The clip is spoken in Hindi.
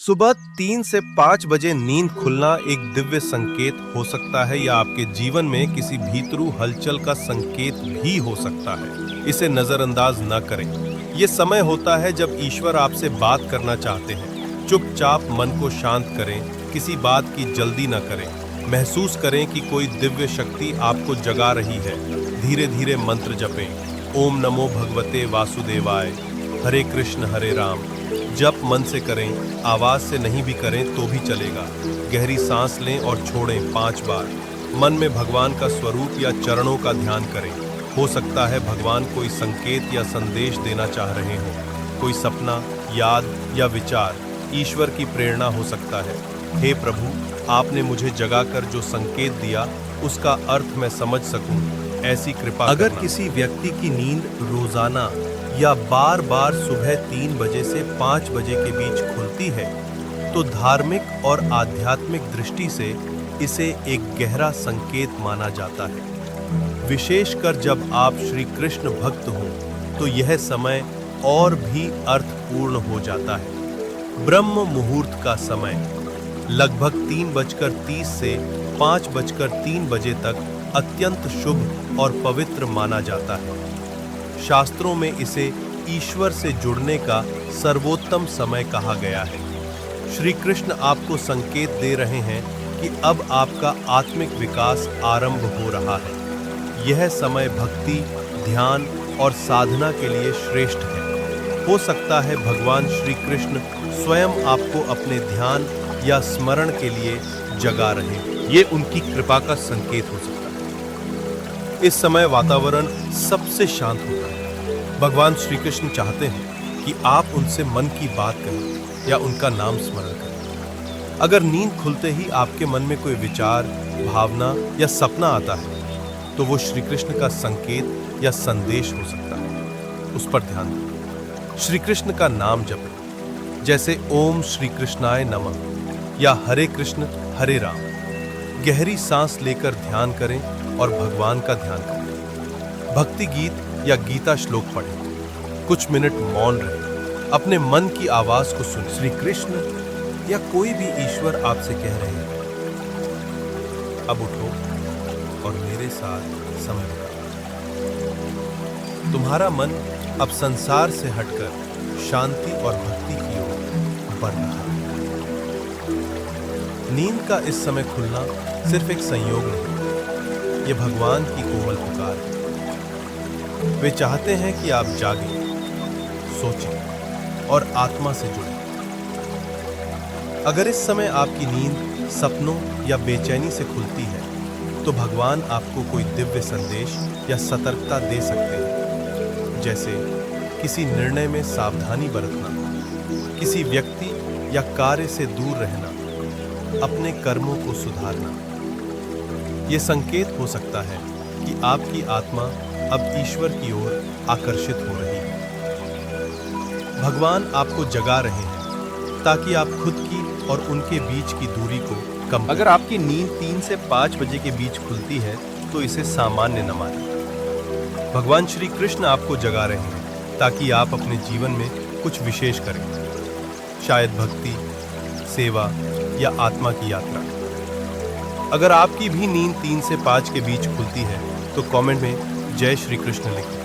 सुबह 3 से 5 बजे नींद खुलना एक दिव्य संकेत हो सकता है या आपके जीवन में किसी भीतरू हलचल का संकेत भी हो सकता है। इसे नजरअंदाज न करें। ये समय होता है जब ईश्वर आपसे बात करना चाहते हैं। चुपचाप मन को शांत करें, किसी बात की जल्दी न करें। महसूस करें कि कोई दिव्य शक्ति आपको जगा रही है। धीरे धीरे मंत्र जपें। ओम नमो भगवते वासुदेवाय, हरे कृष्ण हरे राम। जप मन से करें, आवाज से नहीं भी करें तो भी चलेगा। गहरी सांस लें और छोड़ें 5 बार। मन में भगवान का स्वरूप या चरणों का ध्यान करें। हो सकता है भगवान कोई संकेत या संदेश देना चाह रहे हों। कोई सपना, याद या विचार ईश्वर की प्रेरणा हो सकता है। हे प्रभु, आपने मुझे जगाकर जो संकेत दिया उसका अर्थ मैं समझ सकूं, ऐसी कृपा अगर करना। किसी व्यक्ति की नींद रोजाना या बार बार सुबह 3 बजे से 5 बजे के बीच खुलती है, तो धार्मिक और आध्यात्मिक दृष्टि से इसे एक गहरा संकेत माना जाता है। विशेषकर जब आप श्री कृष्ण भक्त हों, तो यह समय और भी अर्थपूर्ण हो जाता है। ब्रह्म मुहूर्त का समय लगभग 3:30 से 5:03 बजे तक अत्यंत शुभ और पवित्र माना जाता है। शास्त्रों में इसे ईश्वर से जुड़ने का सर्वोत्तम समय कहा गया है। श्री कृष्ण आपको संकेत दे रहे हैं कि अब आपका आत्मिक विकास आरंभ हो रहा है। यह समय भक्ति, ध्यान और साधना के लिए श्रेष्ठ है। हो सकता है भगवान श्री कृष्ण स्वयं आपको अपने ध्यान या स्मरण के लिए जगा रहे हैं। ये उनकी कृपा का संकेत हो सकता है। इस समय वातावरण सबसे शांत होता है। भगवान श्री कृष्ण चाहते हैं कि आप उनसे मन की बात करें या उनका नाम स्मरण करें। अगर नींद खुलते ही आपके मन में कोई विचार, भावना या सपना आता है, तो वो श्री कृष्ण का संकेत या संदेश हो सकता है। उस पर ध्यान दें। श्री कृष्ण का नाम जपें, जैसे ओम श्री कृष्णाय नमः या हरे कृष्ण हरे राम। गहरी सांस लेकर ध्यान करें और भगवान का ध्यान करें। भक्ति गीत या गीता श्लोक पढ़ें। कुछ मिनट मौन रहें। अपने मन की आवाज को सुनें। श्री कृष्ण या कोई भी ईश्वर आपसे कह रहे हैं, अब उठो और मेरे साथ समय बिताओ। तुम्हारा मन अब संसार से हटकर शांति और भक्ति की ओर बढ़ रहा है। नींद का इस समय खुलना सिर्फ एक संयोग नहीं, ये भगवान की कोमल पुकार है। वे चाहते हैं कि आप जागें, सोचें और आत्मा से जुड़ें। अगर इस समय आपकी नींद सपनों या बेचैनी से खुलती है, तो भगवान आपको कोई दिव्य संदेश या सतर्कता दे सकते हैं, जैसे किसी निर्णय में सावधानी बरतना, किसी व्यक्ति या कार्य से दूर रहना, अपने कर्मों को सुधारना। यह संकेत हो सकता है कि आपकी आत्मा अब ईश्वर की ओर आकर्षित हो रही है। भगवान आपको जगा रहे हैं ताकि आप खुद की और उनके बीच की दूरी को कम। अगर आपकी नींद 3 से 5 बजे के बीच खुलती है, तो इसे सामान्य न मानें। भगवान श्री कृष्ण आपको जगा रहे हैं ताकि आप अपने जीवन में कुछ विशेष करें, शायद भक्ति, सेवा या आत्मा की यात्रा। अगर आपकी भी नींद 3 से 5 के बीच खुलती है, तो कमेंट में जय श्री कृष्ण लिखें।